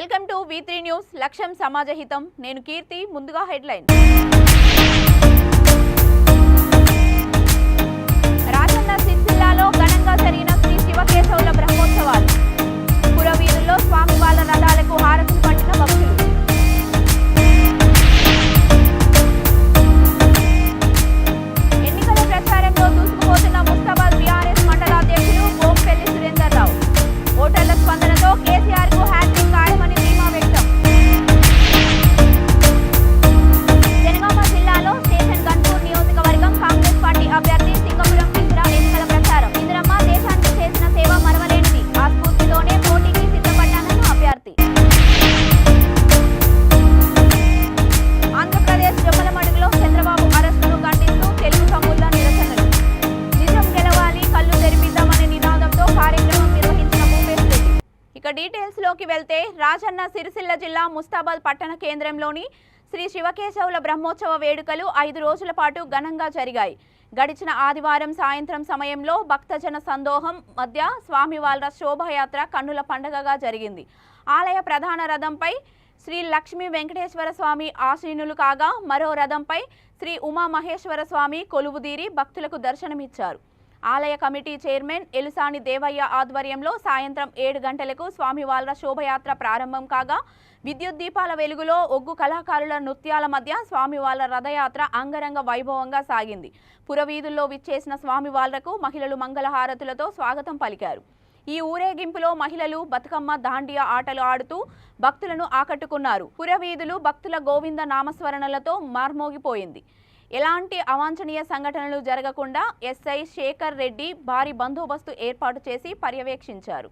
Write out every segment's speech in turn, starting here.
Welcome to V3 news లక్ష్యం సమాజహితం నేను కీర్తి ముందుగా హెడ్లైన్ రాజన్న సిరిసిల్లాలో ఘనంగా జరిగిన శ్రీ శివకేశవుల బ్రహ్మోత్సవాలు పురవీధుల్లో స్వామివార్ల రథాలకు హారతులు పట్టిన భక్తులు ఎన్నికల ప్రచారంలో దూసుకుపోతున్న ముస్తాబాద్ బీఆర్ఎస్ మండల అధ్యక్షులు గోంపెల్లి సురేందర్ రావు ఓటర్ల స్పందనతో కేసీఆర్ కు హ్యాట్రిక్ ఖాయమని ధీమా వ్యక్తం జనగామ జిల్లాలో స్టేషన్ గన్పూర్ నియోజకవర్గం కాంగ్రెస్ పార్టీ అభ్యర్థి సింగపురం ఇందిరా ఎన్నికల ప్రచారం ఇందిరమ్మ దేశానికి చేసిన సేవ మరవలేనిది ఆ స్ఫూర్తితోనే పోటీకి సిద్ధపడ్డానన్న అభ్యర్థి ఆంధ్రప్రదేశ్ జమ్మలమడుగులో చంద్రబాబు అరెస్టును ఖండిస్తూ తెలుగు తమ్ముళ్ల నిరసనలు నిజం గెలవాలి కళ్ళు తెరిపిద్దామనే నినాదంతో కార్యక్రమం నిర్వహించిన భూపేశ్ రెడ్డి ఇక డీటెయిల్స్ లోకి వెళ్తే రాజన్న సిరిసిల్ల జిల్లా ముస్తాబాద్ పట్టణ కేంద్రంలోని శ్రీ శివకేశవుల బ్రహ్మోత్సవ వేడుకలు 5 రోజుల పాటు ఘనంగా జరిగాయి. గడిచిన ఆదివారం సాయంత్రం సమయంలో భక్తజన సందోహం మధ్య స్వామివార్ల శోభాయాత్ర కన్నుల పండుగగా జరిగింది. ఆలయ ప్రధాన రథంపై శ్రీ లక్ష్మీ వెంకటేశ్వర స్వామి ఆసీనులు కాగా మరో రథంపై శ్రీ ఉమామహేశ్వర స్వామి కొలువుదీరి భక్తులకు దర్శనమిచ్చారు. ఆలయ కమిటీ చైర్మన్ ఎలుసాని దేవయ్య ఆధ్వర్యంలో సాయంత్రం 7 గంటలకు స్వామివార్ల శోభయాత్ర ప్రారంభం కాగా విద్యుత్ దీపాల వెలుగులో ఒగ్గు కళాకారుల నృత్యాల మధ్య స్వామివార్ల రథయాత్ర అంగరంగ వైభవంగా సాగింది. పురవీధుల్లో విచ్చేసిన స్వామివార్లకు మహిళలు మంగళహారతులతో స్వాగతం పలికారు. ఈ ఊరేగింపులో మహిళలు బతుకమ్మ దాండియా ఆటలు ఆడుతూ భక్తులను ఆకట్టుకున్నారు. పురవీధులు భక్తుల గోవింద నామస్మరణలతో మార్మోగిపోయింది. ఎలాంటి అవాంఛనీయ సంఘటనలు జరగకుండా ఎస్ఐ శేఖర్ రెడ్డి భారీ బందోబస్తు ఏర్పాటు చేసి పర్యవేక్షించారు.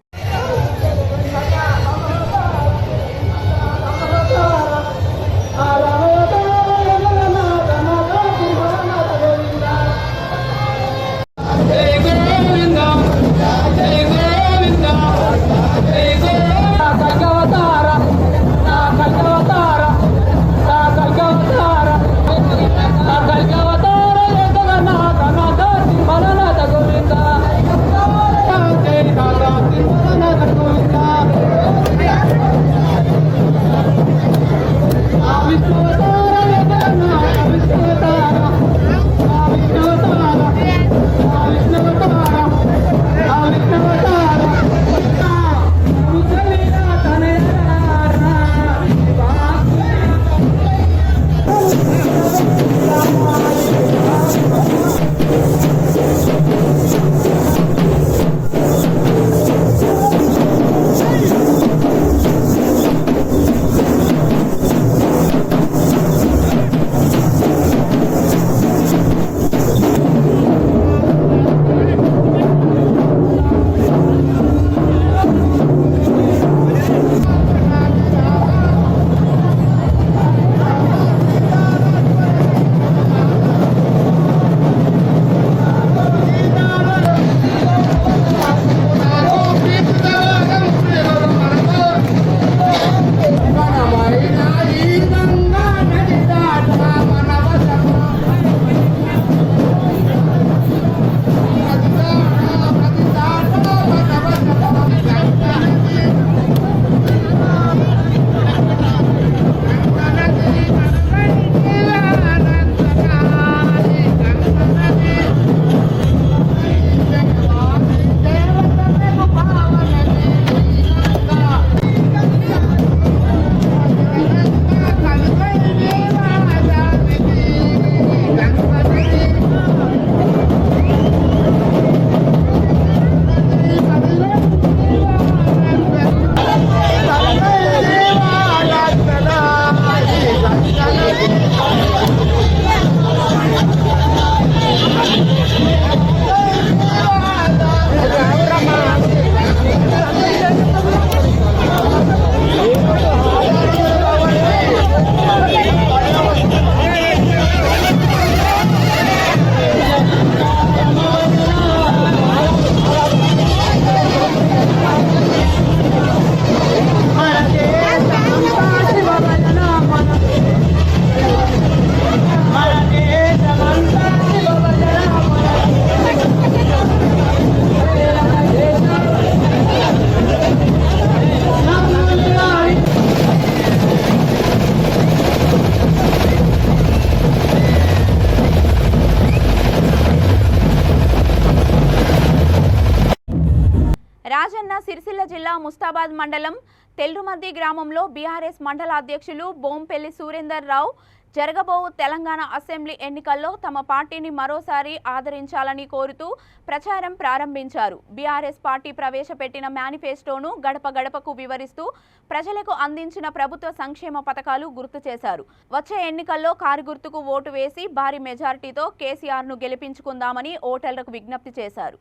ముస్తాబాద్ మండలం తెల్రుమద్ది గ్రామంలో బీఆర్ఎస్ మండల అధ్యక్షులు బోంపెల్లి సురేందర్ రావు జరగబోవు తెలంగాణ అసెంబ్లీ ఎన్నికల్లో తమ పార్టీని మరోసారి ఆదరించాలని కోరుతూ ప్రచారం ప్రారంభించారు. బీఆర్ఎస్ పార్టీ ప్రవేశపెట్టిన మేనిఫెస్టోను గడప గడపకు వివరిస్తూ ప్రజలకు అందించిన ప్రభుత్వ సంక్షేమ పథకాలు గుర్తు చేశారు. వచ్చే ఎన్నికల్లో కారు గుర్తుకు ఓటు వేసి భారీ మెజారిటీతో కేసీఆర్ను గెలిపించుకుందామని ఓటర్లకు విజ్ఞప్తి చేశారు.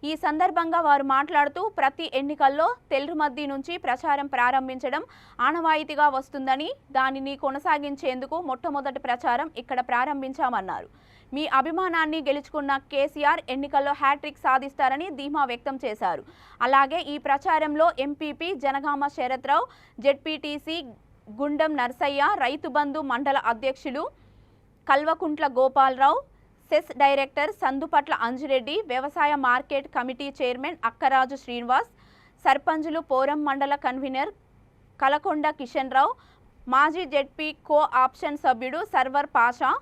ఈ సందర్భంగా వారు మాట్లాడుతూ ప్రతి ఎన్నికల్లో తెల్రుమద్ది నుంచి ప్రచారం ప్రారంభించడం ఆనవాయితీగా వస్తుందని, దానిని కొనసాగించేందుకు మొట్టమొదటి ప్రచారం ఇక్కడ ప్రారంభించామన్నారు. మీ అభిమానాన్ని గెలుచుకున్న కేసీఆర్ ఎన్నికల్లో హ్యాట్రిక్ సాధిస్తారని ధీమా వ్యక్తం చేశారు. అలాగే ఈ ప్రచారంలో ఎంపీపీ జనగామ శరత్రావు, జెడ్పీటీసీ గుండం నర్సయ్య, రైతు బంధు మండల అధ్యక్షులు కల్వకుంట్ల గోపాలరావు, సెస్ డైరెక్టర్ సందుపట్ల అంజిరెడ్డి, వ్యవసాయ market committee chairman Akkaraju Srinivas, సర్పంచులు పోరం మండల కన్వీనర్ కలకొండ కిషన్ రావు, మాజీ జెడ్పీ కో ఆప్షన్ సభ్యుడు సర్వర్ పాషా,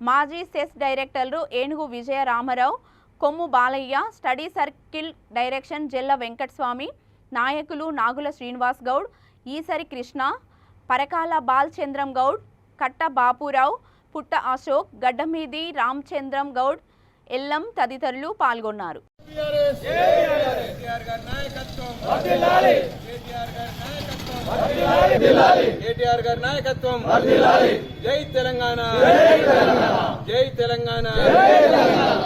మాజీ సెస్ డైరెక్టర్లు Enugu Vijaya Ramarao, Kommu Balaiah, study circle direction Jella Venkataswamy, నాయకులు నాగుల శ్రీనివాస్ గౌడ్, ఈసరి కృష్ణ, పరకాల బాల్చంద్రం గౌడ్, కట్ట బాపురావు, పుట్ట అశోక్, గడ్డమీది రామచంద్రం గౌడ్, ఎల్లం తదితరులు పాల్గొన్నారు. కేటీఆర్ గారి నాయకత్వం, జై తెలంగాణ, జై తెలంగాణ.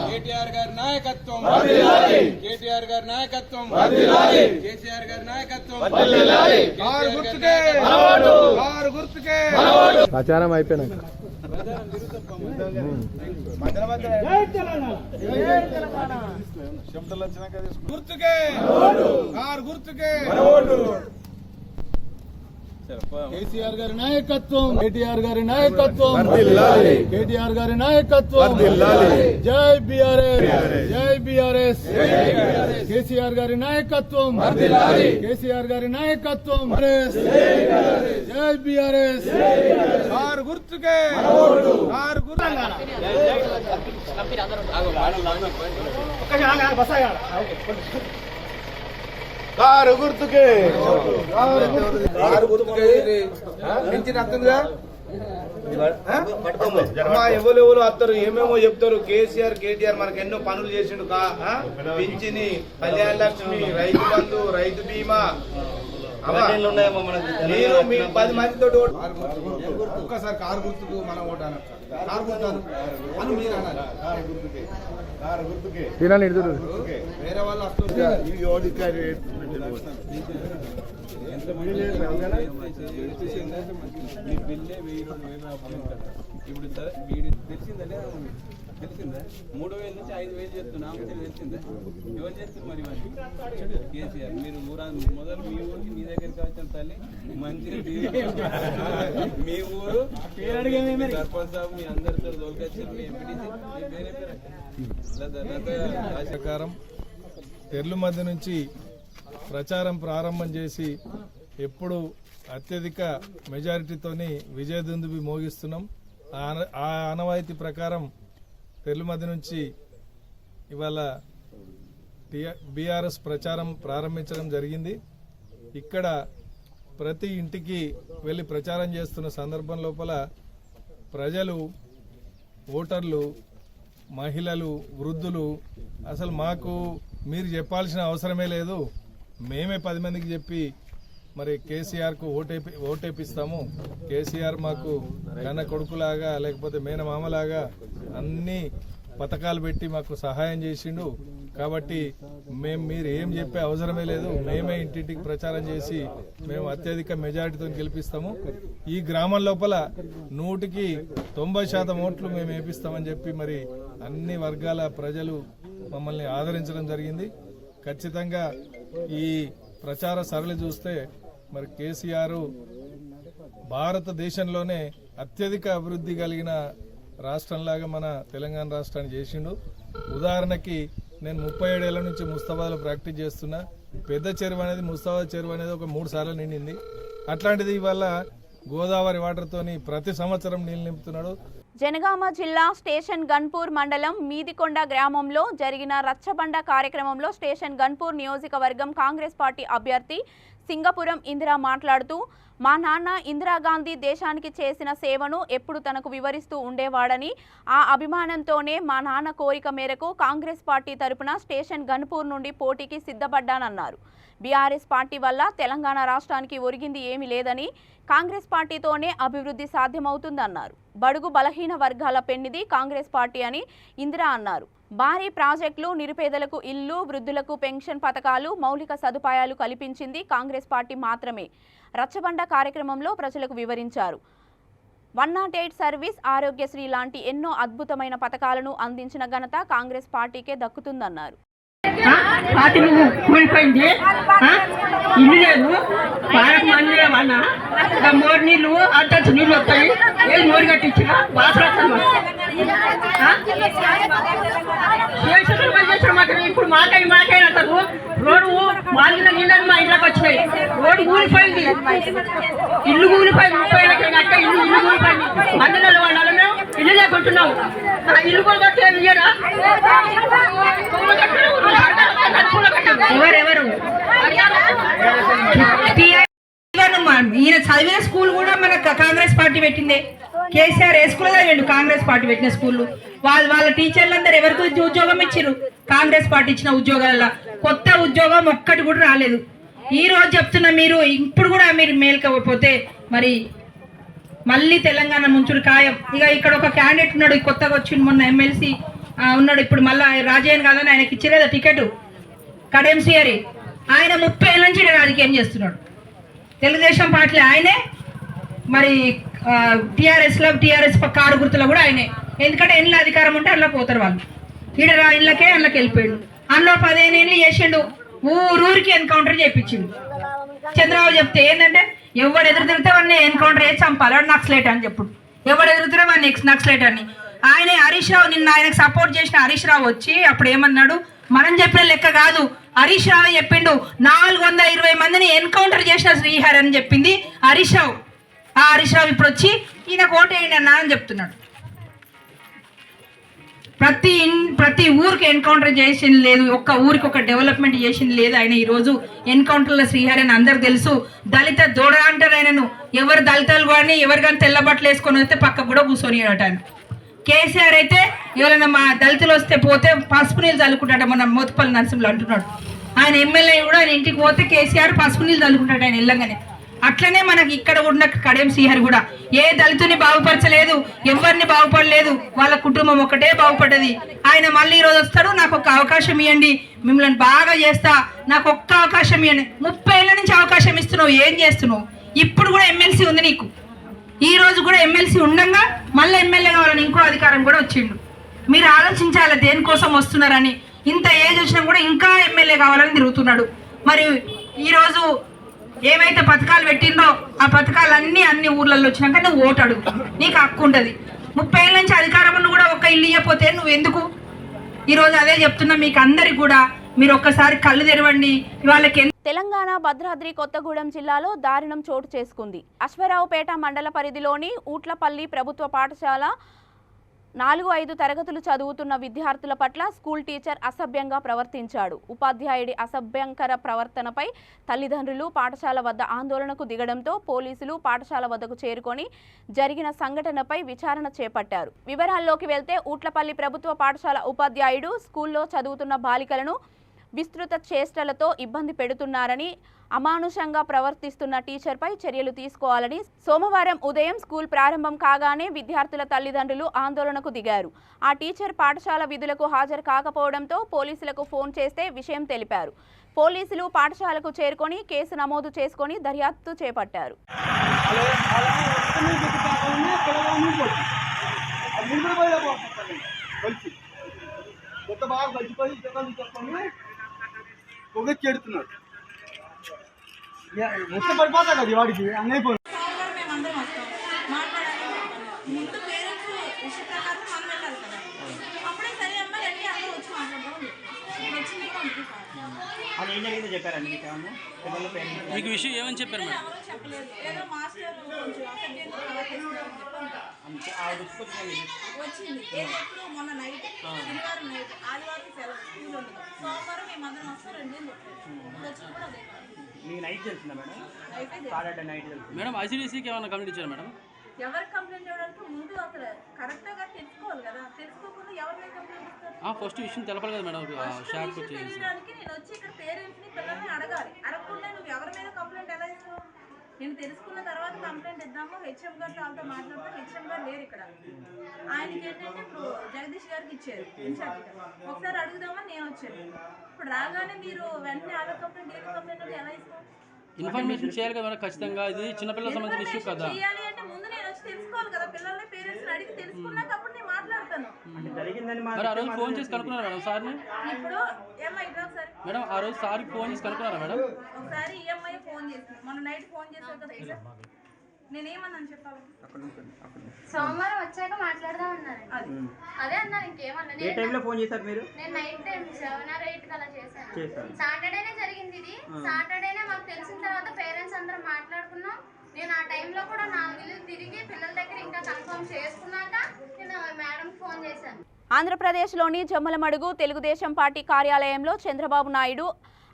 కేటీఆర్ గారి నాయకత్వం, కేటీఆర్ గారి నాయకత్వం, కేసీఆర్ గారి నాయకత్వం. ప్రచారం అయిపోయినాక గుర్తుకే కారు గుర్తుకే. కేసీఆర్ గారి నాయకత్వం, కేటీఆర్ గారి నాయకత్వం, కేటీఆర్ గారి నాయకత్వం. జై బీఆర్ఎస్, జై బీఆర్ఎస్. కేసీఆర్ గారి నాయకత్వం, కేసీఆర్ గారి నాయకత్వం. జై బీఆర్ఎస్. కారు గుర్తుకే కారు కారు గుర్తుకే కారు గుర్తుకే. ఎవరు వస్తారు, ఏమేమో చెప్తారు. కేసీఆర్ కేటీఆర్ మనకు ఎన్నో పనులు చేసిండు. పింఛని, కళ్యాణ లక్ష్మి, రైతు బంధు, రైతు బీమా. నేను మీ 10 మందితో ఒక్కసారి కారు గుర్తుకు మనం ఓటు కారు గుర్తాను అని మీరు అన్నారు. వేరే వాళ్ళు ఇప్పుడు తెలిసిందంటే తెలిసిందా 3000 నుంచి 5000 చెప్తున్నా తెలిసిందా? ఎవరు చేస్తారు మరి కేసీఆర్? మీరు మొదలు మీ ఊరికి మీ దగ్గరికి వచ్చిన తల్లి మంచిగా మీ ఊరు సర్పంచ్ సాబ్ మీ అందరితో దొరికొచ్చారు. మీ ఎంపీటీసీ వేరే ప్రకారం తెర్లుమద్ది నుంచి ప్రచారం ప్రారంభం చేసి ఎప్పుడు అత్యధిక మెజారిటీతోని విజయదుందుబి మోగిస్తున్నాం. ఆ ఆనవాయితీ ప్రకారం తెర్లుమద్ది నుంచి ఇవాళ బీఆర్ఎస్ ప్రచారం ప్రారంభించడం జరిగింది. ఇక్కడ ప్రతి ఇంటికి వెళ్ళి ప్రచారం చేస్తున్న సందర్భం లోపల ప్రజలు, ఓటర్లు, మహిళలు, వృద్ధులు అసలు మాకు మీరు చెప్పాల్సిన అవసరమే లేదు, మేమే 10 మందికి చెప్పి మరి కేసీఆర్కు ఓటేపిస్తాము. కేసీఆర్ మాకు కన్న కొడుకులాగా లేకపోతే మేనమామలాగా అన్ని పథకాలు పెట్టి మాకు సహాయం చేసిండు. కాబట్టి మీరు ఏం చెప్పే అవసరమే లేదు, మేమే ఇంటింటికి ప్రచారం చేసి మేము అత్యధిక మెజారిటీతో గెలిపిస్తాము. ఈ గ్రామం లోపల 100కి 90% ఓట్లు మేము వేపిస్తామని చెప్పి మరి అన్ని వర్గాల ప్రజలు మమ్మల్ని ఆదరించడం జరిగింది. ఖచ్చితంగా ఈ ప్రచార సరళి చూస్తే మరి కేసీఆర్ భారతదేశంలోనే అత్యధిక అభివృద్ధి కలిగిన రాష్ట్రంలాగా మన తెలంగాణ రాష్ట్రాన్ని చేసిండు. ఉదాహరణకి నేను 37 ఏళ్ల నుంచి ముస్తాబాద్లో ప్రాక్టీస్ చేస్తున్నా. పెద్ద చెరువు అనేది, ముస్తాబాద్ చెరువు అనేది ఒక 3 సార్లు నిండింది. అట్లాంటిది ఇవాళ గోదావరి వాటర్తోని ప్రతి సంవత్సరం నీళ్లు నింపుతున్నాడు. జనగామ జిల్లా స్టేషన్ గన్పూర్ మండలం మీదికొండ గ్రామంలో జరిగిన రచ్చబండ కార్యక్రమంలో స్టేషన్ గన్పూర్ నియోజకవర్గం కాంగ్రెస్ పార్టీ అభ్యర్థి సింగపురం ఇందిరా మాట్లాడుతూ మా నాన్న ఇందిరాగాంధీ దేశానికి చేసిన సేవను ఎప్పుడు తనకు వివరిస్తూ ఉండేవాడని ఆ అభిమానంతోనే మా నాన్న కోరిక మేరకు కాంగ్రెస్ పార్టీ తరపున స్టేషన్ గన్పూర్ నుండి పోటీకి సిద్ధపడ్డానన్నారు. బీఆర్ఎస్ పార్టీ వల్ల తెలంగాణ రాష్ట్రానికి ఒరిగింది ఏమీ లేదని కాంగ్రెస్ పార్టీతోనే అభివృద్ధి సాధ్యమవుతుందన్నారు. బడుగు బలహీన వర్గాల పెన్నిది కాంగ్రెస్ పార్టీ అని ఇందిరా అన్నారు. భారీ ప్రాజెక్టులు, నిరుపేదలకు ఇల్లు, వృద్ధులకు పెన్షన్ పథకాలు, మౌలిక సదుపాయాలు కల్పించింది కాంగ్రెస్ పార్టీ మాత్రమే. రచ్చబండ కార్యక్రమంలో ప్రజలకు వివరించారు. 108 సర్వీస్, ఆరోగ్యశ్రీ లాంటి ఎన్నో అద్భుతమైన పథకాలను అందించిన ఘనత కాంగ్రెస్ పార్టీకే దక్కుతుందన్నారు. పార్టీ కూలిపోయింది, ఇల్లు లేదు, పాలకు మంది వల్ల మోరు నీళ్ళు అంత నీళ్ళు వస్తాయి. ఏది మోరు కట్టించిన ఇప్పుడు మాకైనా రోడ్డు వాళ్ళ నీళ్ళని మా ఇంట్లోకి వచ్చినాయి. రోడ్డు కూలిపోయింది, ఇల్లు కూలిపోయింది, 30 ఏళ్ళ ఇల్లు కూలిపోయింది. అందులో వాళ్ళ ఇల్లు లేకుంటున్నాం. ఇల్లు కూడా కట్టి ఇయ్యరా? ఎవరెవరు ఈయన చదివిన స్కూల్ కూడా మన కాంగ్రెస్ పార్టీ పెట్టిందే. కేసీఆర్ ఏ స్కూల్ చదివిండు? కాంగ్రెస్ పార్టీ పెట్టిన స్కూళ్ళు. వాళ్ళ టీచర్లందరూ ఎవరికి ఉద్యోగం ఇచ్చారు? కాంగ్రెస్ పార్టీ ఇచ్చిన ఉద్యోగాలలో కొత్త ఉద్యోగం ఒక్కటి కూడా రాలేదు. ఈ రోజు చెప్తున్నా, మీరు ఇప్పుడు కూడా మీరు మేల్కపోతే మరి మళ్ళీ తెలంగాణ ముంచుడు ఖాయం. ఇక ఇక్కడ ఒక క్యాండిడేట్ ఉన్నాడు, కొత్తగా వచ్చిండు, మొన్న ఎమ్మెల్సీ ఉన్నాడు. ఇప్పుడు మళ్ళీ రాజయ్యన్ కాదని ఆయనకి ఇచ్చలేదా టికెట్? కడెంసీఆర్ ఆయన 30 ఏళ్ళ నుంచి రాజకీయం చేస్తున్నాడు. తెలుగుదేశం పార్టీలో ఆయనే, మరి టీఆర్ఎస్ కారు గుర్తులో కూడా ఆయనే. ఎందుకంటే ఎన్నిలో అధికారం ఉంటే అందులో పోతారు వాళ్ళు. ఇళ్ళకే అందులోకి వెళ్ళిపోయాడు. అందులో 15 ఏళ్ళు చేసిండు. ఊరికి ఎన్కౌంటర్ చేయించిండు. చంద్రబాబు చెప్తే ఏంటంటే ఎవడు ఎదురు తిరిగితే వాడిని ఎన్కౌంటర్ చేసి చంపాలి, వాడు నక్సలైట్ అని చెప్పుడు. ఎవడు ఎదురుతున్నా వాడిని నక్సలైట్ అని. ఆయనే హరీష్ రావు, నిన్న ఆయనకు సపోర్ట్ చేసిన హరీష్ రావు వచ్చి అప్పుడు ఏమన్నాడు? మనం చెప్పిన లెక్క కాదు, హరీష్ రావు చెప్పిండు 420 మందిని ఎన్కౌంటర్ చేసిన శ్రీహరి అని చెప్పింది హరీష్ రావు. ఆ హరీష్ రావు ఇప్పుడు వచ్చి ఈయనకు ఓటేయండి అన్నా అని చెప్తున్నాడు. ప్రతి ఊరికి ఎన్కౌంటర్ చేసింది లేదు, ఒక్క ఊరికి ఒక డెవలప్మెంట్ చేసింది లేదు. ఆయన ఈరోజు ఎన్కౌంటర్లో శ్రీహరి అని అందరు తెలుసు. దళిత దూడ అంటారు ఆయనను. ఎవరు దళితాలు కానీ ఎవరు కానీ తెల్లబట్టలు వేసుకొని వస్తే పక్కకు కూడా కూర్చొని ఆయన. కేసీఆర్ అయితే ఎవరైనా మా దళితులు వస్తే పోతే పసుపు నీళ్ళు చల్లుకుంటాడు, మన మోతుపల్లి నరసింహులు అంటున్నాడు. ఆయన ఎమ్మెల్యే కూడా ఆయన ఇంటికి పోతే కేసీఆర్ పసుపు నీళ్ళు చల్లుకుంటాడు ఆయన వెళ్ళంగానే. అట్లనే మనకి ఇక్కడ ఉన్న కడియం శ్రీహరి కూడా ఏ దళితుని బాగుపరచలేదు, ఎవరిని బాగుపడలేదు, వాళ్ళ కుటుంబం ఒకటే బాగుపడ్డది. ఆయన మళ్ళీ ఈరోజు వస్తాడు, నాకు ఒక అవకాశం ఇవ్వండి, మిమ్మల్ని బాగా చేస్తా, నాకు ఒక్క అవకాశం ఇవ్వండి. 30 ఏళ్ళ నుంచి అవకాశం ఇస్తున్నావు, ఏం చేస్తున్నావు? ఇప్పుడు కూడా ఎమ్మెల్సీ ఉంది నీకు. ఈ రోజు కూడా ఎమ్మెల్సీ ఉండగా మళ్ళీ ఎమ్మెల్యే కావాలని ఇంకో అధికారం కూడా వచ్చిండు. మీరు ఆలోచించాలి దేనికోసం వస్తున్నారని. ఇంత ఏజ్ వచ్చినా కూడా ఇంకా ఎమ్మెల్యే కావాలని తిరుగుతున్నాడు. మరి ఈరోజు ఏమైతే పథకాలు పెట్టిందో ఆ పథకాలన్నీ అన్ని ఊర్లలో వచ్చినాక నువ్వు ఓటు అడుగు, నీకు హక్కు ఉంటుంది. 30 ఏళ్ళ నుంచి అధికారం కూడా ఒక్క ఇల్లు ఇవ్వకపోతే నువ్వు ఎందుకు? ఈరోజు అదే చెప్తున్నా మీకు అందరికి కూడా, మీరు ఒక్కసారి కళ్ళు తెరవండి. వాళ్ళకి తెలంగాణ భద్రాద్రి కొత్తగూడెం జిల్లాలో దారుణం చోటు చేసుకుంది. అశ్వరావుపేట మండల పరిధిలోని ఊట్లపల్లి ప్రభుత్వ పాఠశాల 4-5 తరగతులు చదువుతున్న విద్యార్థుల పట్ల స్కూల్ టీచర్ అసభ్యంగా ప్రవర్తించాడు. ఉపాధ్యాయుడి అసభ్యంకర ప్రవర్తనపై తల్లిదండ్రులు పాఠశాల వద్ద ఆందోళనకు దిగడంతో పోలీసులు పాఠశాల వద్దకు చేరుకొని జరిగిన సంఘటనపై విచారణ చేపట్టారు. వివరాల్లోకి వెళ్తే ఊట్లపల్లి ప్రభుత్వ పాఠశాల ఉపాధ్యాయుడు స్కూల్లో చదువుతున్న బాలికలను విస్తృత చేష్టలతో ఇబ్బంది పెడుతున్నారని, అమానుషంగా ప్రవర్తిస్తున్న టీచర్పై చర్యలు తీసుకోవాలని సోమవారం ఉదయం స్కూల్ ప్రారంభం కాగానే విద్యార్థుల తల్లిదండ్రులు ఆందోళనకు దిగారు. ఆ టీచర్ పాఠశాల విధులకు హాజరు కాకపోవడంతో పోలీసులకు ఫోన్ చేస్తే విషయం తెలిపారు. పోలీసులు పాఠశాలకు చేరుకొని కేసు నమోదు చేసుకొని దర్యాప్తు చేపట్టారు. పొగెడుతున్నాడు మొత్తం పడిపోతా కదా వాడికి అన్నైపోయి అప్పుడే సరే అమ్మ రండి అందరూ వచ్చి మాట్లాడదాం. వచ్చింది అది ఏం జరిగిందో చెప్పారండి మీకు ఏమన్నా పిల్లల పేరెంట్స్ మీకు విషయం ఏమని చెప్పారు మేడం? చెప్పలేదు. ఏదో మాస్టర్ కొంచెం అసెంబ్లీ అంతే ఆ వచ్చి వచ్చింది. ఏదో ఎప్పుడు మొన్న నైట్ శనివారం నైట్ ఆదివారం సెలవు స్కూల్ ఉండదు. సోమవారం మేమందరం వస్తాం 2 రోజులు వచ్చిన కూడా అదే మీకు నైట్ తెలిసిందా మేడం? నైట్ సాటర్డే నైట్ తెలిసింది మేడం ఐసీడీసీకి ఏమైనా కంప్లైంట్ ఇచ్చారు మేడం? ఎవరికి కంప్లైంట్ చేయడానికి ముందు అసలు కరెక్ట్గా తెలుసుకోవాలి కదా. తెలుసుకోకుండా ఎవరి మీద కంప్లైంట్ ఇస్తారు? ఫస్ట్ విషయం తెలపాలి కదా మేడం. షాక్ వచ్చి తెలియడానికి నేను వచ్చి ఇక్కడ పేరెంట్స్ని పిల్లల్ని అడగాలి. అడగకుండా నువ్వు ఎవరి మీద కంప్లైంట్ ఎలా ఇస్తావు? నేను తెలుసుకున్న తర్వాత కంప్లైంట్ ఇద్దాము. హెచ్ఎం గారు వాళ్ళతో మాట్లాడితే హెచ్ఎం గారు లేరు ఇక్కడ. ఆయనకి ఏంటంటే ఇప్పుడు జగదీష్ గారికి ఇచ్చారు ఇన్ఛార్జ్. ఒకసారి అడుగుదామని నేను వచ్చాను. ఇప్పుడు రాగానే మీరు వెంటనే అలా కంప్లైంట్ ఏ కంప్లైంట్ అంటే ఎలా ఇస్తాం? ఇన్ఫర్మేషన్ చేయాలి కదా మేడం ఖచ్చితంగా. ఇది చిన్నపిల్లల సంబంధించిన ఇష్యూ కదా. చేయాలి అంటే ముందు నేను వచ్చి తెలుసుకోవాలి కదా. పిల్లల్ని పేరెంట్స్ని అడిగి తెలుసుకున్నాక అప్పుడు నేను మాట్లాడతాను. అంటే జరిగిందని మరి ఆ రోజు ఫోన్ చేసి కనుక్కున్నారా మేడం సార్ని? ఇప్పుడు ఏమ్మా ఇట్లా ఒకసారి మేడం ఆ రోజు సార్కి ఫోన్ చేసి కనుక్కున్నారా మేడం? ఒకసారి ఈఎంఐ ఫోన్ చేసింది. మొన్న నైట్ ఫోన్ చేశారు కదా ఇట్లా. నేనేమన్నాను చెప్పాలి? సోమవారం వచ్చాక మాట్లాడదాం అన్నారు. అదే అన్నారు. ఇంకేమన్నా ఏ టైంలో ఫోన్ చేశారు మీరు? నేను నైట్ టైం 7 or 8 అలా చేశాను. చేశారు. సాటర్డేనే జరిగింది ఇది. సాటర్డేనే మాకు తెలిసిన తర్వాత పేరెంట్స్ అందరం మాట్లాడుకున్నాం. నేను ఆ టైంలో కూడా 4 ఇల్లు తిరిగి పిల్లల దగ్గర ఇంకా కన్ఫర్మ్ చేసుకున్నాక నేను మేడం ఫోన్ చేశాను. ఆంధ్రప్రదేశ్లోని జమ్మలమడుగు తెలుగుదేశం పార్టీ కార్యాలయంలో చంద్రబాబు నాయుడు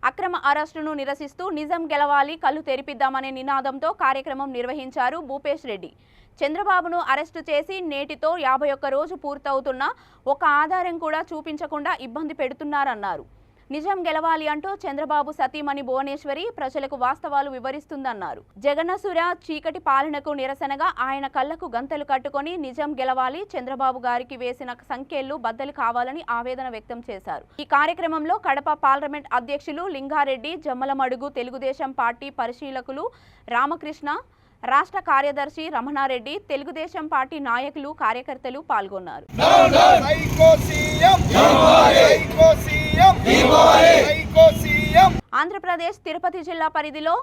అక్రమ అరెస్టును నిరసిస్తూ నిజం గెలవాలి కళ్ళు తెరిపిద్దామనే నినాదంతో కార్యక్రమం నిర్వహించారు భూపేష్ రెడ్డి. చంద్రబాబును అరెస్టు చేసి నేటితో 51 రోజు పూర్తవుతున్నా ఒక ఆధారం కూడా చూపించకుండా ఇబ్బంది పెడుతున్నారన్నారు. నిజం గెలవాలి అంటూ చంద్రబాబు సతీమణి భువనేశ్వరి ప్రజలకు వాస్తవాలు వివరిస్తుందన్నారు. జగన్నసుర చీకటి పాలనకు నిరసనగా ఆయన కళ్లకు గంతలు కట్టుకొని నిజం గెలవాలి, చంద్రబాబు గారికి వేసిన సంఖ్యలు బద్దలు కావాలని ఆవేదన వ్యక్తం చేశారు. ఈ కార్యక్రమంలో కడప పార్లమెంట్ అధ్యక్షులు లింగారెడ్డి, జమ్మలమడుగు తెలుగుదేశం పార్టీ పరిశీలకులు రామకృష్ణ, రాష్ట్ర కార్యదర్శి రమణారెడ్డి, తెలుగుదేశం పార్టీ నాయకులు కార్యకర్తలు పాల్గొన్నారు. ఆంధ్రప్రదేశ్ తిరుపతి జిల్లా పరిధిలో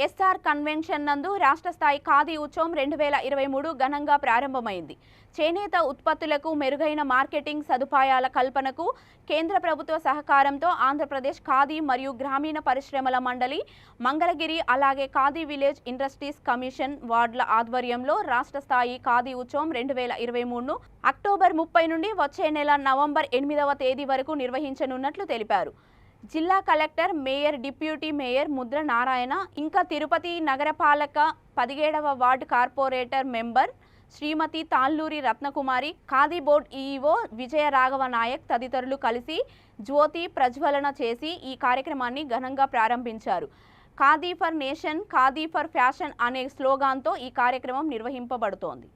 ఎస్ఆర్ కన్వెన్షన్ నందు రాష్ట్ర స్థాయి ఖాదీ ఉత్సవం 2023 ఘనంగా ప్రారంభమైంది. చేనేత ఉత్పత్తులకు మెరుగైన మార్కెటింగ్ సదుపాయాల కల్పనకు కేంద్ర ప్రభుత్వ సహకారంతో ఆంధ్రప్రదేశ్ ఖాదీ మరియు గ్రామీణ పరిశ్రమల మండలి, మంగళగిరి, అలాగే ఖాదీ విలేజ్ ఇండస్ట్రీస్ కమిషన్ వార్డుల ఆధ్వర్యంలో రాష్ట్ర స్థాయి ఖాదీ ఉత్సవం 2023ను అక్టోబర్ 30 నుండి వచ్చే నెల నవంబర్ 8వ తేదీ వరకు నిర్వహించనున్నట్లు తెలిపారు. జిల్లా collector, mayor, deputy mayor Mudra Narayana, ఇంకా తిరుపతి నగరపాలక 17వ వార్డు కార్పొరేటర్ మెంబర్ శ్రీమతి తాళ్ళూరి రత్నకుమారి, ఖాదీ బోర్డు ఈఈఓ విజయ రాఘవ నాయక్ తదితరులు కలిసి జ్యోతి ప్రజ్వలన చేసి ఈ కార్యక్రమాన్ని ఘనంగా ప్రారంభించారు. Khadi for nation, khadi for fashion అనే స్లోగాన్తో ఈ కార్యక్రమం నిర్వహింపబడుతోంది.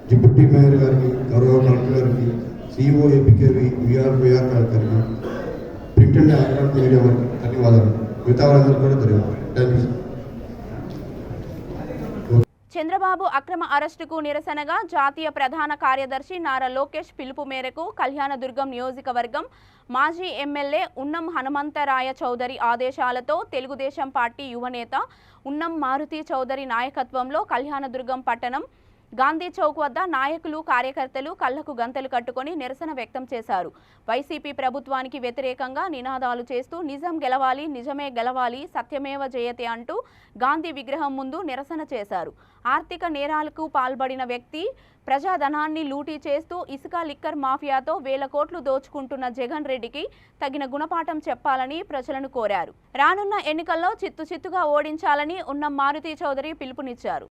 డిప్యూటీ మేయర్ గారికి, గౌరవ కలెక్టర్ గారికి, సిఇఓ ఏపీకేవి విఆర్ గారికి, ప్రింట్ అండ్ ఎలక్ట్రానిక్ మీడియా వారికి ధన్యవాదాలు. మిగతా వాళ్ళందరూ కూడా ధన్యవాదాలు. Thank you. చంద్రబాబు అక్రమ అరెస్టుకు నిరసనగా జాతీయ ప్రధాన కార్యదర్శి నారా లోకేష్ పిలుపు మేరకు కళ్యాణదుర్గం నియోజకవర్గం మాజీ ఎమ్మెల్యే ఉన్నం హనుమంతరాయ చౌదరి ఆదేశాలతో తెలుగుదేశం పార్టీ యువనేత ఉన్నం మారుతి చౌదరి నాయకత్వంలో కళ్యాణదుర్గం పట్టణం గాంధీ చౌక్ వద్ద నాయకులు, కార్యకర్తలు కళ్లకు గంతలు కట్టుకొని నిరసన వ్యక్తం చేశారు. వైసీపీ ప్రభుత్వానికి వ్యతిరేకంగా నినాదాలు చేస్తూ నిజం గెలవాలి, నిజమే గెలవాలి, సత్యమేవ జయతే అంటూ గాంధీ విగ్రహం ముందు నిరసన చేశారు. ఆర్థిక నేరాలకు పాల్పడిన వ్యక్తి, ప్రజాధనాన్ని లూటీ చేస్తూ ఇసుక లిక్కర్ మాఫియాతో వేల కోట్లు దోచుకుంటున్న జగన్ రెడ్డికి తగిన గుణపాఠం చెప్పాలని ప్రజలను కోరారు. రానున్న ఎన్నికల్లో చిత్తుగా ఓడించాలని ఉన్నం మారుతి చౌదరి పిలుపునిచ్చారు.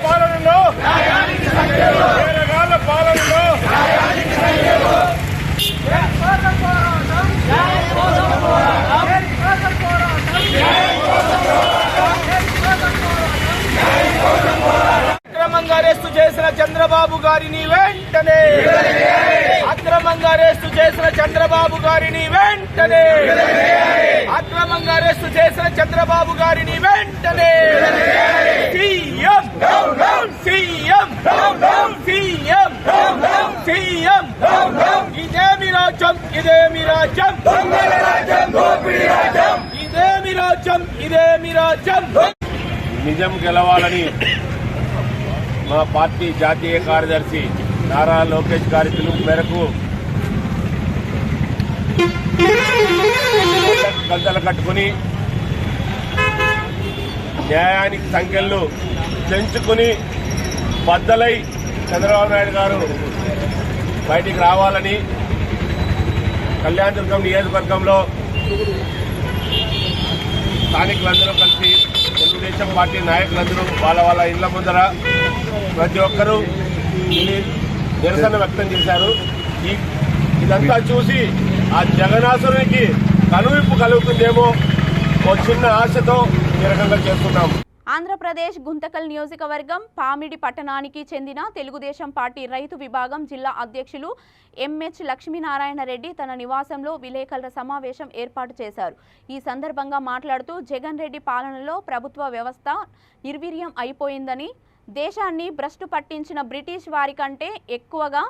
పాలనలో పాలనలో అక్రమంగా అరెస్టు చేసిన చంద్రబాబు గారిని వెంటనే అక్రమంగా అరెస్టు చేసిన చంద్రబాబు గారిని వెంటనే అక్రమంగా అరెస్టు చేసిన చంద్రబాబు గారిని వెంటనే సీఎం సీఎం సీఎం సీఎం ఇదేమి రాజ్యం ఇదేమి రాజ్యం ఇదేమి రాజ్యం ఇదేమి రాజ్యం. నిజం గెలవాలని మా పార్టీ జాతీయ కార్యదర్శి నారా లోకేష్ గారి పిలుపు మేరకు గంటలు కట్టుకుని న్యాయానికి సంఖ్యలు పెంచుకుని బద్దలై చంద్రబాబు నాయుడు గారు బయటికి రావాలని కళ్యాణదుర్గం నియోజకవర్గంలో స్థానికులందరూ కలిసి తెలుగుదేశం పార్టీ నాయకులందరూ వాళ్ళ ఇళ్ల ముందర ప్రతి ఒక్కరూ నిరసన వ్యక్తం చేశారు. ఇదంతా చూసి ఆ జగన్నాసురునికి కనువిప్పు కలుగుతుందేమో ఓ చిన్న ఆశతో ఈ రకంగా చేస్తున్నాము. ఆంధ్రప్రదేశ్ గుంతకల్ నియోజకవర్గం పామిడి పట్టణానికి చెందిన తెలుగుదేశం పార్టీ రైతు విభాగం జిల్లా అధ్యక్షులు ఎంహెచ్ లక్ష్మీనారాయణ రెడ్డి తన నివాసంలో విలేకరుల సమావేశం ఏర్పాటు చేశారు. ఈ సందర్భంగా మాట్లాడుతూ జగన్ రెడ్డి పాలనలో ప్రభుత్వ వ్యవస్థ నిర్వీర్యం అయిపోయిందని, దేశాన్ని భ్రష్టు పట్టించిన బ్రిటిష్ వారి కంటే ఎక్కువగా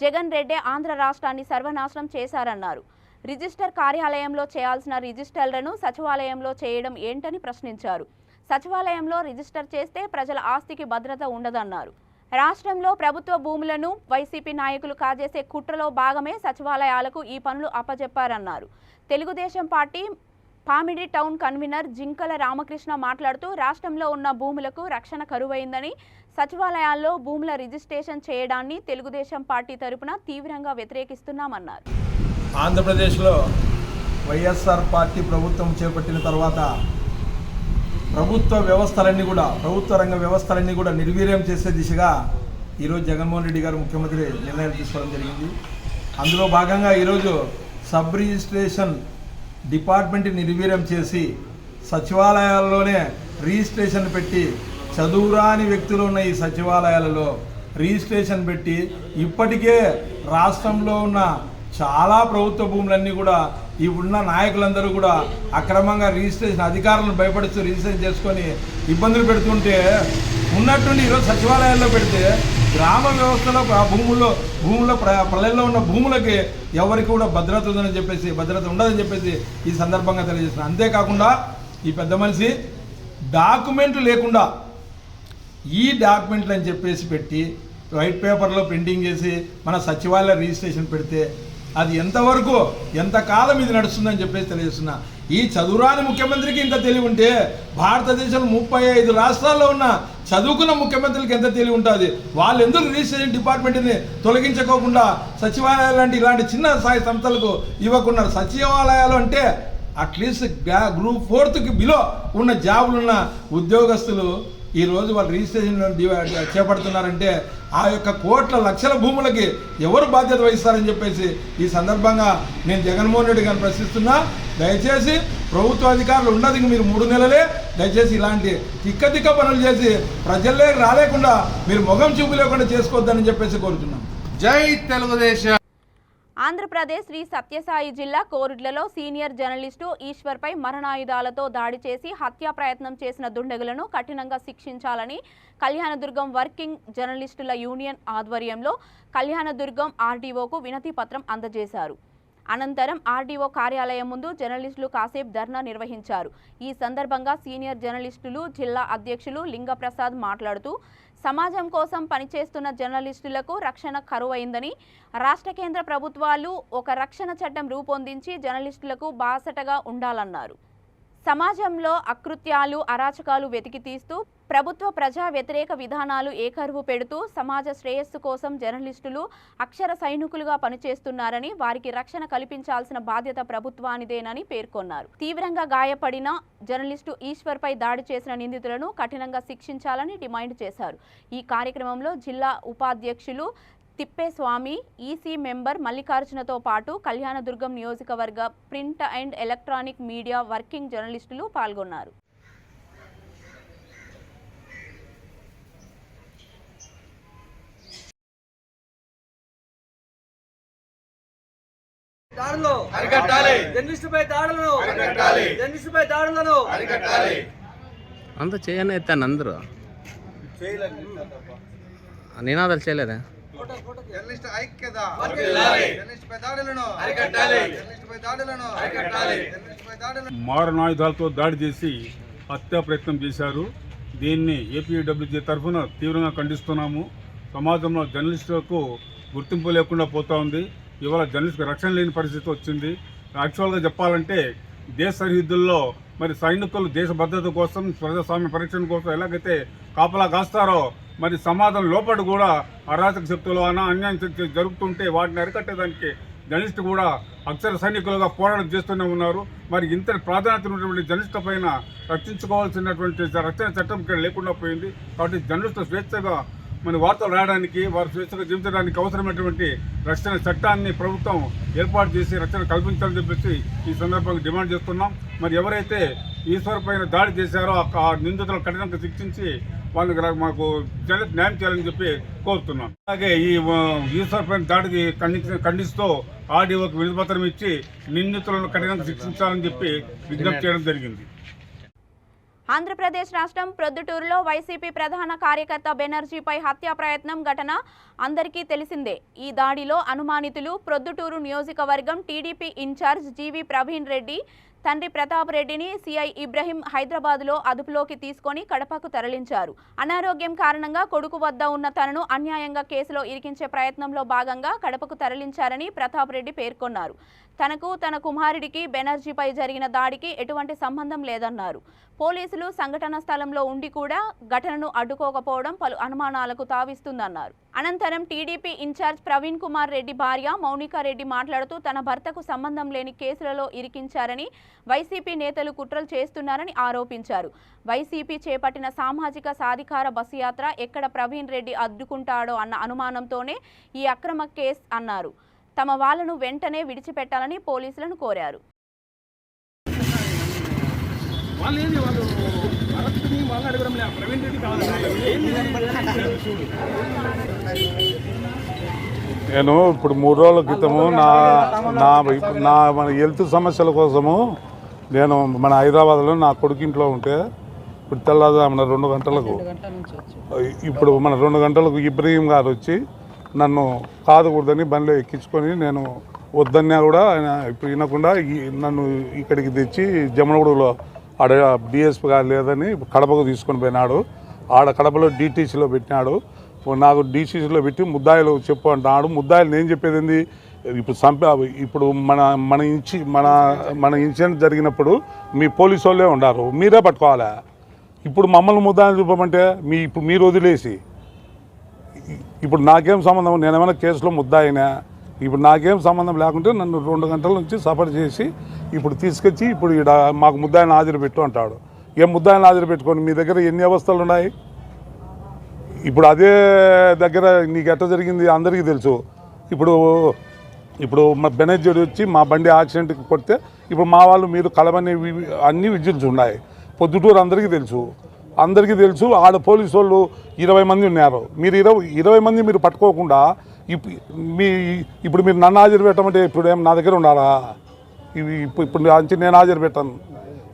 జగన్ రెడ్డి ఆంధ్ర రాష్ట్రాన్ని సర్వనాశనం చేశారన్నారు. రిజిస్టర్ కార్యాలయంలో చేయాల్సిన రిజిస్టర్లను సచివాలయంలో చేయడం ఏంటని ప్రశ్నించారు. సచివాలయంలో రిజిస్టర్ చేస్తే ప్రజల ఆస్తికి భద్రత ఉండదన్నారు. రాష్ట్రంలో ప్రభుత్వ భూములను వైసీపీ నాయకులు కాజేసే కుట్రలో భాగమే సచివాలయాలకు ఈ పనులు అప్పజెప్పారన్నారు. Telugu Desam party Pamidi town convener Jinkala Ramakrishna మాట్లాడుతూ రాష్ట్రంలో ఉన్న భూములకు రక్షణ కరువైందని, సచివాలయాల్లో భూముల రిజిస్ట్రేషన్ చేయడాన్ని తెలుగుదేశం పార్టీ తరపున తీవ్రంగా వ్యతిరేకిస్తున్నామన్నారు. ఆంధ్రప్రదేశ్లో వైఎస్ఆర్ పార్టీ ప్రభుత్వం చేపట్టిన తర్వాత ప్రభుత్వ రంగ వ్యవస్థలన్నీ కూడా నిర్వీర్యం చేసే దిశగా ఈరోజు జగన్మోహన్ రెడ్డి గారు ముఖ్యమంత్రి నిర్ణయాలు తీసుకోవడం జరిగింది. అందులో భాగంగా ఈరోజు సబ్ రిజిస్ట్రేషన్ డిపార్ట్మెంట్ నిర్వీర్యం చేసి సచివాలయాల్లోనే రిజిస్ట్రేషన్ పెట్టి చదువురాని వ్యక్తులు ఉన్న ఈ సచివాలయాలలో రిజిస్ట్రేషన్ పెట్టి ఇప్పటికే రాష్ట్రంలో ఉన్న చాలా ప్రభుత్వ భూములన్నీ కూడా ఈ ఉన్న నాయకులందరూ కూడా అక్రమంగా రిజిస్ట్రేషన్ అధికారులను భయపడుతూ రిజిస్ట్రేషన్ చేసుకొని ఇబ్బందులు పెడుతుంటే ఉన్నట్టుండి ఈరోజు సచివాలయాల్లో పెడితే గ్రామ వ్యవస్థలో భూముల్లో పల్లెల్లో ఉన్న భూములకి ఎవరికి కూడా భద్రత ఉండదని చెప్పేసి ఈ సందర్భంగా తెలియజేస్తున్నాను. అంతేకాకుండా ఈ పెద్ద మనిషి డాక్యుమెంట్లు లేకుండా ఈ డాక్యుమెంట్లు అని చెప్పేసి పెట్టి వైట్ పేపర్లో ప్రింటింగ్ చేసి మన సచివాలయ రిజిస్ట్రేషన్ పెడితే అది ఎంతకాలం ఇది నడుస్తుందని చెప్పేసి తెలియజేస్తున్నా. ఈ చదువురాని ముఖ్యమంత్రికి ఇంత తెలివి ఉంటే భారతదేశంలో 35 రాష్ట్రాల్లో ఉన్న చదువుకున్న ముఖ్యమంత్రులకి ఎంత తెలివి ఉంటుంది? వాళ్ళు ఎందుకు రిజిస్ట్రేషన్ డిపార్ట్మెంట్ని తొలగించుకోకుండా సచివాలయాలు లాంటి ఇలాంటి చిన్న స్థాయి సంస్థలకు ఇవ్వకున్నారు? సచివాలయాలు అంటే అట్లీస్ట్ గ్రూప్ 4కి బిలో ఉన్న జాబులున్న ఉద్యోగస్తులు ఈరోజు వాళ్ళు రిజిస్ట్రేషన్ చేపడుతున్నారంటే ఆ యొక్క కోట్ల లక్షల భూములకి ఎవరు బాధ్యత వహిస్తారని చెప్పేసి ఈ సందర్భంగా నేను జగన్మోహన్ రెడ్డి గారిని ప్రశ్నిస్తున్నా. దయచేసి ప్రభుత్వ అధికారులు ఉన్నది మీరు 3 నెలలే, దయచేసి ఇలాంటి తిక్క పనులు చేసి ప్రజల్లే రాలేకుండా మీరు మొగం చూపు లేకుండా చేసుకోవద్దని చెప్పేసి కోరుతున్నాం. జై తెలుగుదేశం. ఆంధ్రప్రదేశ్ శ్రీ సత్యసాయి జిల్లా కోరుట్లలో సీనియర్ జర్నలిస్టు ఈశ్వర్పై మరణాయుధాలతో దాడి చేసి హత్యా ప్రయత్నం చేసిన దుండగులను కఠినంగా శిక్షించాలని కళ్యాణదుర్గం వర్కింగ్ జర్నలిస్టుల యూనియన్ ఆధ్వర్యంలో కళ్యాణదుర్గం ఆర్డీఓకు వినతి పత్రం అందజేశారు. అనంతరం ఆర్డీఓ కార్యాలయం ముందు జర్నలిస్టులు కాసేపు ధర్నా నిర్వహించారు. ఈ సందర్భంగా సీనియర్ జర్నలిస్టులు జిల్లా అధ్యక్షులు లింగప్రసాద్ మాట్లాడుతూ సమాజం కోసం పనిచేస్తున్న జర్నలిస్టులకు రక్షణ కరువైందని, రాష్ట్ర కేంద్ర ప్రభుత్వాలు ఒక రక్షణ చట్టం రూపొందించి జర్నలిస్టులకు బాసటగా ఉండాలన్నారు. సమాజంలో అకృత్యాలు, అరాచకాలు వెతికి తీస్తూ ప్రభుత్వ ప్రజా వ్యతిరేక విధానాలు ఏకరువు పెడుతూ సమాజ శ్రేయస్సు కోసం జర్నలిస్టులు అక్షర సైనికులుగా పనిచేస్తున్నారని, వారికి రక్షణ కల్పించాల్సిన బాధ్యత ప్రభుత్వానిదేనని పేర్కొన్నారు. తీవ్రంగా గాయపడిన జర్నలిస్టు ఈశ్వర్పై దాడి చేసిన నిందితులను కఠినంగా శిక్షించాలని డిమాండ్ చేశారు. ఈ కార్యక్రమంలో జిల్లా ఉపాధ్యక్షులు తిప్పేస్వామి, ఈసీ మెంబర్ మల్లికార్జునతో పాటు కళ్యాణదుర్గం నియోజకవర్గ print and electronic media working జర్నలిస్టులు పాల్గొన్నారు. అంతా చేయని ఎత్తాను అందరూ నినాదాలు చేయలేదా? మారణాయుధాలతో దాడి చేసి హత్యా ప్రయత్నం చేశారు. దీన్ని ఏపీడబ్ల్యూజీ తరఫున తీవ్రంగా ఖండిస్తున్నాము. సమాజంలో జర్నలిస్టులకు గుర్తింపు లేకుండా పోతా ఉంది. ఇవాళ జర్నలిస్టుకు రక్షణ లేని పరిస్థితి వచ్చింది. యాక్చువల్గా చెప్పాలంటే దేశ సరిహద్దుల్లో మరి సైనికులు దేశ భద్రత కోసం, ప్రజాస్వామ్య పరిరక్షణ కోసం ఎలాగైతే కాపలా కాస్తారో మరి సమాజం లోపల కూడా అరాచక శక్తులు అన్యాయం జరుగుతుంటే వాటిని అరికట్టేదానికి జర్నలిస్టు కూడా అక్షర సైనికులుగా పోరాటం చేస్తూనే ఉన్నారు. మరి ఇంత ప్రాధాన్యత ఉన్నటువంటి జర్నలిస్టుల పైన రక్షించుకోవాల్సినటువంటి రక్షణ చట్టం ఇక్కడ లేకుండా పోయింది. కాబట్టి జర్నలిస్టులు స్వేచ్ఛగా మన వార్తలు రాయడానికి, వారు స్వేచ్ఛగా జీవించడానికి అవసరమైనటువంటి రక్షణ చట్టాన్ని ప్రభుత్వం ఏర్పాటు చేసి రక్షణ కల్పించాలని చెప్పేసి ఈ సందర్భంగా డిమాండ్ చేస్తున్నాం. మరి ఎవరైతే ఈశ్వర్ పైన దాడి చేశారో ఆ నిందితులను కఠినంగా శిక్షించి వాళ్ళకి మాకు న్యాయం చేయాలని చెప్పి కోరుతున్నాం. అలాగే ఈ ఈశ్వర్ పైన దాడికి ఖండిస్తూ ఆర్డీఓకి వినతిపత్రం ఇచ్చి నిందితులను కఠినంగా శిక్షించాలని చెప్పి విజ్ఞప్తి చేయడం జరిగింది. ఆంధ్రప్రదేశ్ రాష్ట్రం ప్రొద్దుటూరులో వైసీపీ ప్రధాన కార్యకర్త బెనర్జీపై హత్యా ప్రయత్నం ఘటన అందరికీ తెలిసిందే. ఈ దాడిలో అనుమానితులు ప్రొద్దుటూరు నియోజకవర్గం టీడీపీ ఇన్ఛార్జ్ జీవి ప్రవీణ్ రెడ్డి తండ్రి ప్రతాప్ రెడ్డిని సిఐ ఇబ్రహీం హైదరాబాద్లో అదుపులోకి తీసుకొని కడపకు తరలించారు. అనారోగ్యం కారణంగా కొడుకు వద్ద ఉన్న తనను అన్యాయంగా కేసులో ఇరికించే ప్రయత్నంలో భాగంగా కడపకు తరలించారని ప్రతాప్ రెడ్డి పేర్కొన్నారు. తనకు తన కుమారుడికి బెనర్జీపై జరిగిన దాడికి ఎటువంటి సంబంధం లేదన్నారు. పోలీసులు సంఘటన స్థలంలో ఉండి కూడా ఘటనను అడ్డుకోకపోవడం పలు అనుమానాలకు తావిస్తుందన్నారు. అనంతరం టీడీపీ ఇన్ఛార్జ్ ప్రవీణ్ కుమార్ రెడ్డి భార్య మౌనికా రెడ్డి మాట్లాడుతూ తన భర్తకు సంబంధం లేని కేసులలో ఇరికించారని, వైసీపీ నేతలు కుట్రలు చేస్తున్నారని ఆరోపించారు. వైసీపీ చేపట్టిన సామాజిక సాధికార బస్సు యాత్ర ఎక్కడ ప్రవీణ్ రెడ్డి అడ్డుకుంటాడో అన్న అనుమానంతోనే ఈ అక్రమ కేసు అన్నారు. తమ వాళ్లను వెంటనే విడిచిపెట్టాలని పోలీసులను కోరారు. నేను ఇప్పుడు 3 రోజుల క్రితము నా మన హెల్త్ సమస్యల కోసము నేను మన హైదరాబాద్లో నా కొడుకింట్లో ఉంటే ఇప్పుడు తెల్లవారుజామున 2 గంటలకు ఇప్పుడు మన 2 గంటలకు ఇబ్రహీం గారు వచ్చి నన్ను కాదకూడదని బండిలో ఎక్కించుకొని నేను వద్దన్నా కూడా ఆయన ఇప్పుడు వినకుండా నన్ను ఇక్కడికి తెచ్చి జమనగూడలో ఆడ డిఎస్పీ గారు లేదని కడపకు తీసుకొని పోయినాడు. ఆడ కడపలో డీటీసీలో పెట్టినాడు. నాకు డీసీసీలో పెట్టి ముద్దాయిలు చెప్పు అంటున్నాడు. ముద్దాయిలు నేను చెప్పేది ఏంది, ఇప్పుడు మన ఇన్సిడెంట్ జరిగినప్పుడు మీ పోలీసు వాళ్ళే ఉన్నారు, మీరే పట్టుకోవాలా. ఇప్పుడు మమ్మల్ని ముద్దాయిలు చూపమంటే ఇప్పుడు మీరు వదిలేసి ఇప్పుడు నాకేం సంబంధం, నేనేమైనా కేసులో ముద్దాయినా? ఇప్పుడు నాకేం సంబంధం లేకుంటే నన్ను 2 గంటల నుంచి సఫర్ చేసి ఇప్పుడు తీసుకొచ్చి ఇప్పుడు ఇక్కడ మాకు ముద్దాయిని హాజరు పెట్టు అంటాడు. ఏం ముద్దాయిని హాజరు పెట్టుకొని మీ దగ్గర ఎన్ని వ్యవస్థలు ఉన్నాయి? ఇప్పుడు అదే దగ్గర నీకు ఎట్లా జరిగింది అందరికీ తెలుసు. ఇప్పుడు మా బెనర్జీ వచ్చి మా బండి యాక్సిడెంట్కి కొడితే ఇప్పుడు మా వాళ్ళు మీరు కలవని అన్ని విజిల్స్ ఉన్నాయి. పొద్దుటూరు అందరికీ తెలుసు. ఆడ పోలీసు వాళ్ళు 20 మంది ఉన్నారు. మీరు 20 మంది మీరు పట్టుకోకుండా ఇప్పుడు మీరు నన్ను హాజరు పెట్టమంటే ఇప్పుడు ఏం నా దగ్గర ఉండాలా? ఇప్పుడు నేను హాజరు పెట్టాను.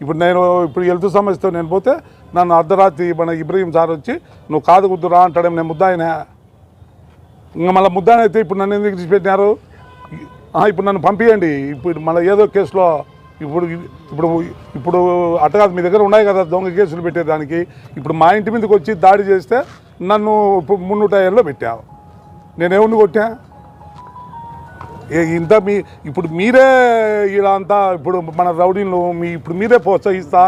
ఇప్పుడు హెల్త్ సమస్యతో నేను పోతే నన్ను అర్ధరాత్రి మన ఇబ్రహీం సార్ వచ్చి నువ్వు కాదు కుద్దురా అంటాడేమో. నేను ముద్దాయినా? ఇంకా మళ్ళీ ముద్దాయిన అయితే ఇప్పుడు నన్ను ఎందుకు తీసిపెట్టినారు? ఇప్పుడు నన్ను పంపించండి. ఇప్పుడు మళ్ళీ ఏదో కేసులో ఇప్పుడు అట్ట కాదు, మీ దగ్గర ఉన్నాయి కదా దొంగ కేసులు పెట్టేదానికి. ఇప్పుడు మా ఇంటి మీదకి వచ్చి దాడి చేస్తే నన్ను 350లో పెట్టావు. నేనేమన్నా కొట్టా? ఇంత ఇప్పుడు మీరే ఇలా అంతా ఇప్పుడు మన రౌడీలు ఇప్పుడు మీరే ప్రోత్సహిస్తా,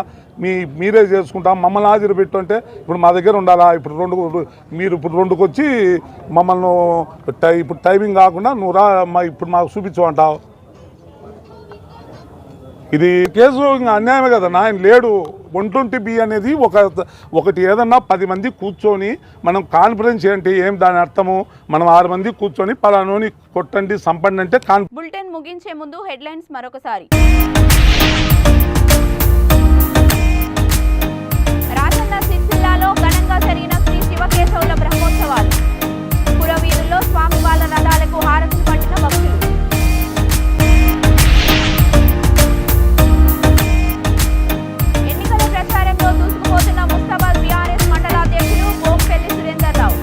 మీరే చేసుకుంటా, మమ్మల్ని హాజరు పెట్టు అంటే ఇప్పుడు మా దగ్గర ఉండాలా? మీరు ఇప్పుడు 2కి వచ్చి మమ్మల్ని ఇప్పుడు టైమింగ్ కాకుండా నువ్వు రా ఇప్పుడు మాకు చూపించు అంటావు. ఇది కేసు ఇంకా అన్యాయమే కదా. ఆయన లేడు. 120B అనేది ఒకటి ఏదన్నా 10 మంది కూర్చొని మనం కాన్ఫరెన్స్ ఏంటి ఏం దాని అర్థము, మనం 6 మంది కూర్చొని పలానోని కొట్టండి సంపండి అంటే బులెటిన్ ముగించే ముందు హెడ్లైన్స్ మరొకసారి. రాజన్న సిరిసిల్లాలో ఘనంగా జరిగిన శ్రీ శివకేశవుల బ్రహ్మోత్సవాలు. పురవీధుల్లో స్వామి వాళ్ళ రథాలకు హారతులు పట్టిన భక్తులు. ఎన్నికల ప్రచారంలో దూసుకుపోతున్న ముస్తాబాద్ బీఆర్ఎస్ మండలాధ్యక్షులు బోంపెల్లి సురేందర్ రావు.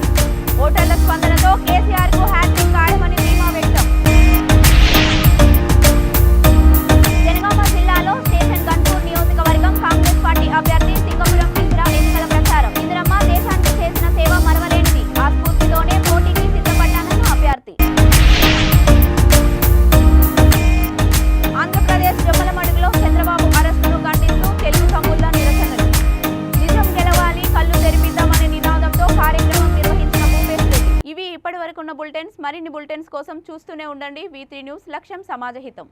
ఓటర్ల స్పందనతో కేసీఆర్ కు హ్యాట్రిక్ ఖాయమని ధీమా వ్యక్తం. జనగామ జిల్లాలో స్టేషన్ గన్పూర్ నియోజకవర్గం కాంగ్రెస్ పార్టీ అభ్యర్థి సింగపురం ఇంద్ర ఎన్నికల ప్రచారం. ఇంద్రమ్మ దేశానికి చేసిన సేవ మరవలేనిది. ఆ స్ఫూర్తితోనే పోటీకి సిద్ధపడ్డానన్న అభ్యర్థి. ఆంధ్రప్రదేశ్ జమ్మలమడుగులో చంద్రబాబు అరెస్టును ఖండిస్తూ తెలుగు తమ్ముళ్ల నిరసనలు. నిజం గెలవాలి, కళ్ళు తెరిపిద్దామనే నినాదంతో కార్యక్రమం నిర్వహించిన భూపేశ్ రెడ్డి. ఇవి ఇప్పటి వరకున్న బులెటిన్స్. మరిన్ని బులెటిన్స్ కోసం చూస్తూనే ఉండండి V3 న్యూస్. లక్ష్యం సమాజహితం.